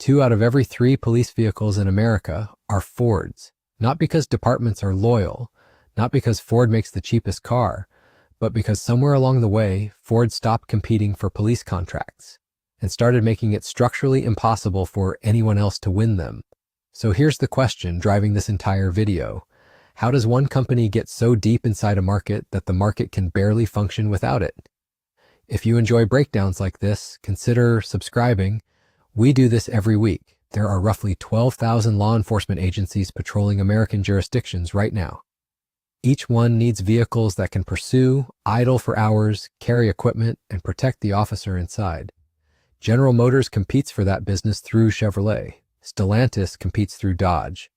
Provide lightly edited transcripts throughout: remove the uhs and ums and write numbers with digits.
2 out of every 3 police vehicles in America are Fords, not because departments are loyal, not because Ford makes the cheapest car, but because somewhere along the way, Ford stopped competing for police contracts and started making it structurally impossible for anyone else to win them. So here's the question driving this entire video. How does one company get so deep inside a market that the market can barely function without it? If you enjoy breakdowns like this, consider subscribing. We do this every week. There are roughly 12,000 law enforcement agencies patrolling American jurisdictions right now. Each one needs vehicles that can pursue, idle for hours, carry equipment, and protect the officer inside. General Motors competes for that business through Chevrolet. Stellantis competes through Dodge.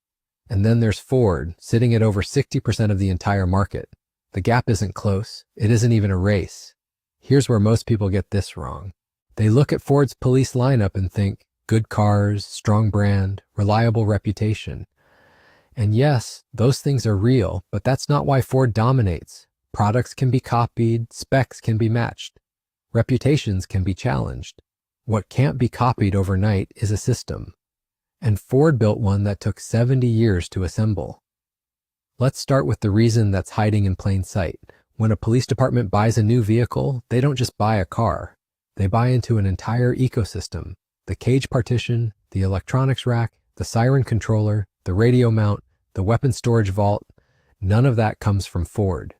And then there's Ford, sitting at over 60% of the entire market. The gap isn't close. It isn't even a race. Here's where most people get this wrong. They look at Ford's police lineup and think, good cars, strong brand, reliable reputation. And yes, those things are real, but that's not why Ford dominates. Products can be copied, specs can be matched, reputations can be challenged. What can't be copied overnight is a system. And Ford built one that took 70 years to assemble. Let's start with the reason that's hiding in plain sight. When a police department buys a new vehicle, they don't just buy a car. They buy into an entire ecosystem. The cage partition, the electronics rack, the siren controller, the radio mount, the weapon storage vault. None of that comes from Ford.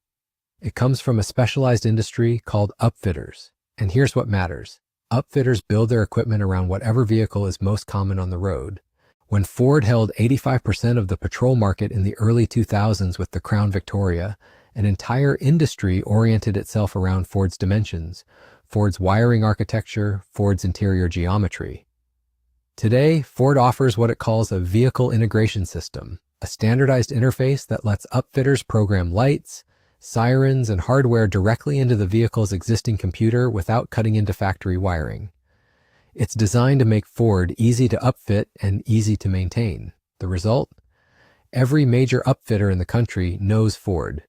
It comes from a specialized industry called upfitters. And here's what matters. Upfitters build their equipment around whatever vehicle is most common on the road. When Ford held 85% of the patrol market in the early 2000s with the Crown Victoria, an entire industry oriented itself around Ford's dimensions, Ford's wiring architecture, Ford's interior geometry. Today, Ford offers what it calls a vehicle integration system, a standardized interface that lets upfitters program lights, sirens, and hardware directly into the vehicle's existing computer without cutting into factory wiring. It's designed to make Ford easy to upfit and easy to maintain. The result? Every major upfitter in the country knows Ford.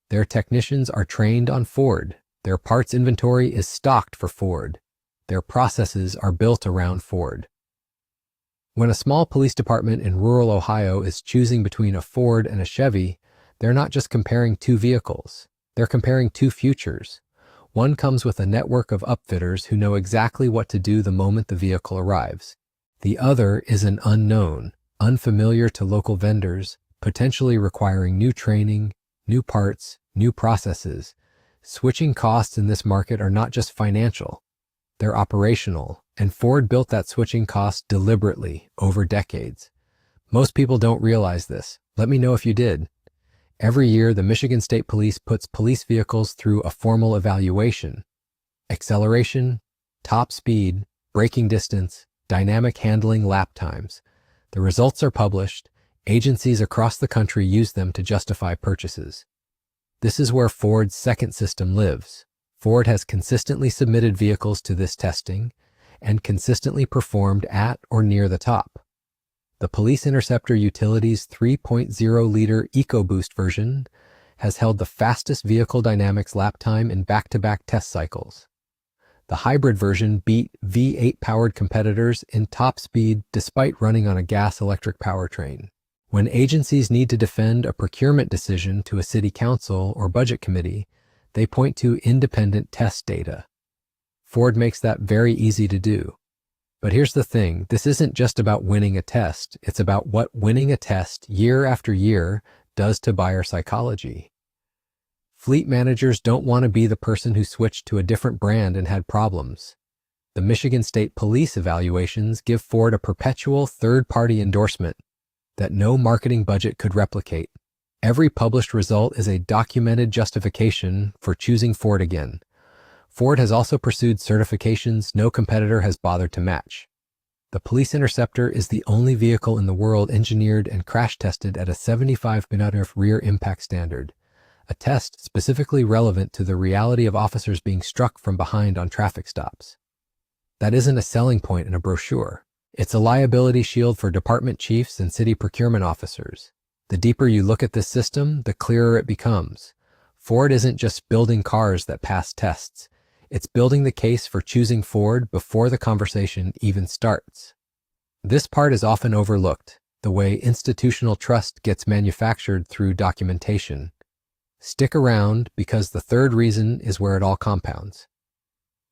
Their technicians are trained on Ford. Their parts inventory is stocked for Ford. Their processes are built around Ford. When a small police department in rural Ohio is choosing between a Ford and a Chevy, they're not just comparing 2 vehicles. They're comparing 2 futures. One comes with a network of upfitters who know exactly what to do the moment the vehicle arrives. The other is an unknown, unfamiliar to local vendors, potentially requiring new training, new parts, new processes. Switching costs in this market are not just financial, they're operational, and Ford built that switching cost deliberately over decades. Most people don't realize this. Let me know if you did. Every year, the Michigan State Police puts police vehicles through a formal evaluation. Acceleration, top speed, braking distance, dynamic handling lap times. The results are published. Agencies across the country use them to justify purchases. This is where Ford's second system lives. Ford has consistently submitted vehicles to this testing and consistently performed at or near the top. The Police Interceptor Utility's 3.0-liter EcoBoost version has held the fastest vehicle dynamics lap time in back-to-back test cycles. The hybrid version beat V8-powered competitors in top speed despite running on a gas-electric powertrain. When agencies need to defend a procurement decision to a city council or budget committee, they point to independent test data. Ford makes that very easy to do. But here's the thing, this isn't just about winning a test, it's about what winning a test year after year does to buyer psychology. Fleet managers don't want to be the person who switched to a different brand and had problems. The Michigan State Police evaluations give Ford a perpetual third-party endorsement that no marketing budget could replicate. Every published result is a documented justification for choosing Ford again. Ford has also pursued certifications no competitor has bothered to match. The Police Interceptor is the only vehicle in the world engineered and crash tested at a 75 mm rear impact standard, a test specifically relevant to the reality of officers being struck from behind on traffic stops. That isn't a selling point in a brochure. It's a liability shield for department chiefs and city procurement officers. The deeper you look at this system, the clearer it becomes. Ford isn't just building cars that pass tests. It's building the case for choosing Ford before the conversation even starts. This part is often overlooked, the way institutional trust gets manufactured through documentation. Stick around because the third reason is where it all compounds.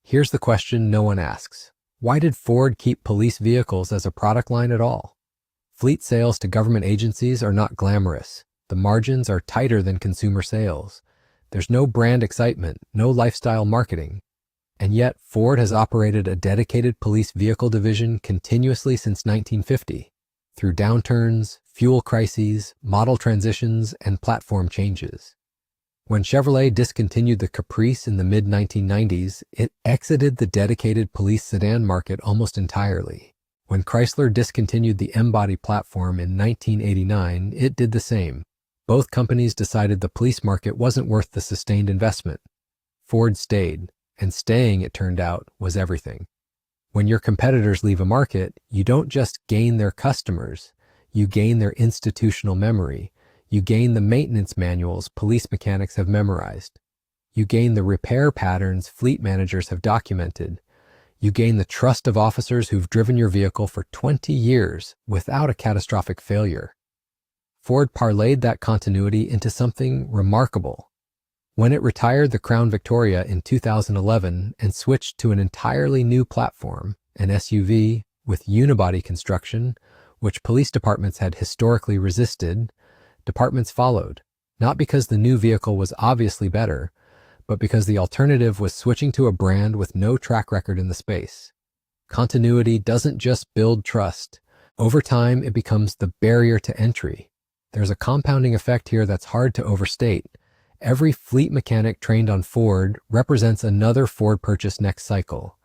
Here's the question no one asks. Why did Ford keep police vehicles as a product line at all? Fleet sales to government agencies are not glamorous. The margins are tighter than consumer sales. There's no brand excitement, no lifestyle marketing. And yet, Ford has operated a dedicated police vehicle division continuously since 1950, through downturns, fuel crises, model transitions, and platform changes. When Chevrolet discontinued the Caprice in the mid-1990s, it exited the dedicated police sedan market almost entirely. When Chrysler discontinued the M-Body platform in 1989, it did the same. Both companies decided the police market wasn't worth the sustained investment. Ford stayed, and staying, it turned out, was everything. When your competitors leave a market, you don't just gain their customers, you gain their institutional memory. You gain the maintenance manuals police mechanics have memorized. You gain the repair patterns fleet managers have documented. You gain the trust of officers who've driven your vehicle for 20 years without a catastrophic failure. Ford parlayed that continuity into something remarkable. When it retired the Crown Victoria in 2011 and switched to an entirely new platform, an SUV with unibody construction, which police departments had historically resisted, departments followed, not because the new vehicle was obviously better, but because the alternative was switching to a brand with no track record in the space. Continuity doesn't just build trust. Over time, it becomes the barrier to entry. There's a compounding effect here that's hard to overstate. Every fleet mechanic trained on Ford represents another Ford purchase next cycle.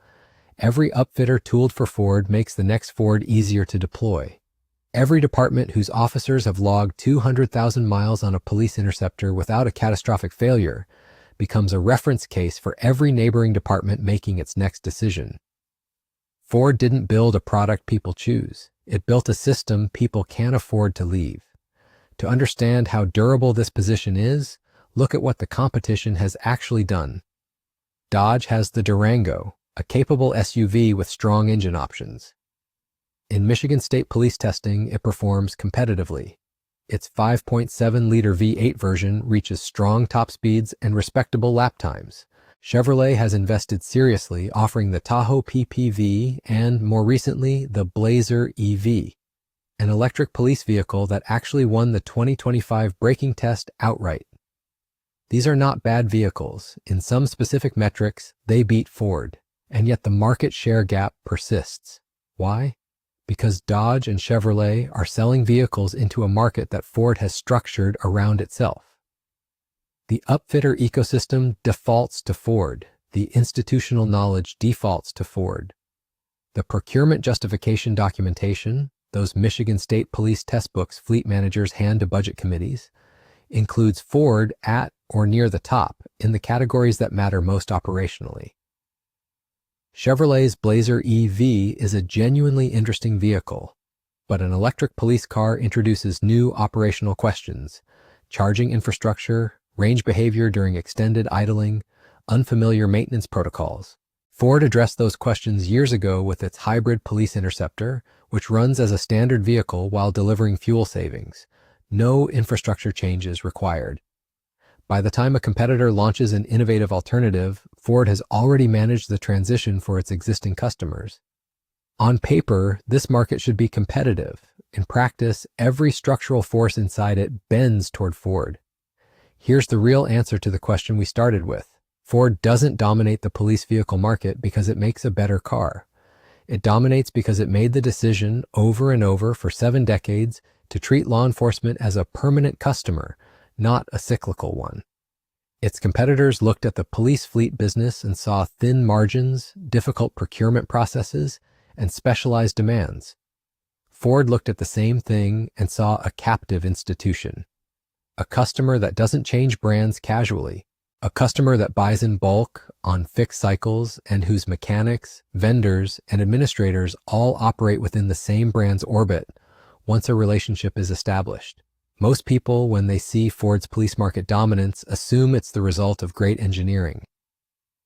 Every upfitter tooled for Ford makes the next Ford easier to deploy. Every department whose officers have logged 200,000 miles on a police interceptor without a catastrophic failure becomes a reference case for every neighboring department making its next decision. Ford didn't build a product people choose. It built a system people can't afford to leave. To understand how durable this position is, look at what the competition has actually done. Dodge has the Durango, a capable SUV with strong engine options. In Michigan State Police testing, it performs competitively. Its 5.7-liter V8 version reaches strong top speeds and respectable lap times. Chevrolet has invested seriously, offering the Tahoe PPV and, more recently, the Blazer EV, an electric police vehicle that actually won the 2025 braking test outright. These are not bad vehicles. In some specific metrics, they beat Ford, and yet the market share gap persists. Why? Because Dodge and Chevrolet are selling vehicles into a market that Ford has structured around itself. The upfitter ecosystem defaults to Ford. The institutional knowledge defaults to Ford. The procurement justification documentation, those Michigan State Police test books fleet managers hand to budget committees, includes Ford at or near the top in the categories that matter most operationally. Chevrolet's Blazer EV is a genuinely interesting vehicle, but an electric police car introduces new operational questions: charging infrastructure, range behavior during extended idling, unfamiliar maintenance protocols. Ford addressed those questions years ago with its hybrid police interceptor, which runs as a standard vehicle while delivering fuel savings. No infrastructure changes required. By the time a competitor launches an innovative alternative, Ford has already managed the transition for its existing customers. On paper, this market should be competitive. In practice, every structural force inside it bends toward Ford. Here's the real answer to the question we started with. Ford doesn't dominate the police vehicle market because it makes a better car. It dominates because it made the decision over and over for 7 decades to treat law enforcement as a permanent customer, not a cyclical one. Its competitors looked at the police fleet business and saw thin margins, difficult procurement processes, and specialized demands. Ford looked at the same thing and saw a captive institution, a customer that doesn't change brands casually, a customer that buys in bulk on fixed cycles and whose mechanics, vendors, and administrators all operate within the same brand's orbit once a relationship is established. Most people, when they see Ford's police market dominance, assume it's the result of great engineering.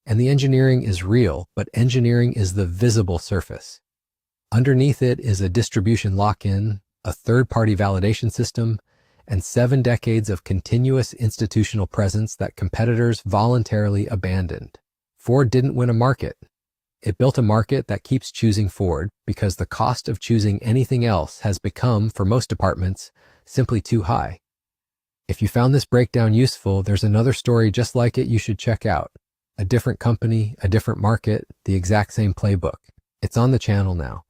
And the engineering is real, but engineering is the visible surface. Underneath it is a distribution lock-in, a third-party validation system, and 7 decades of continuous institutional presence that competitors voluntarily abandoned. Ford didn't win a market. It built a market that keeps choosing Ford because the cost of choosing anything else has become, for most departments, simply too high. If you found this breakdown useful, there's another story just like it you should check out. A different company, a different market, the exact same playbook. It's on the channel now.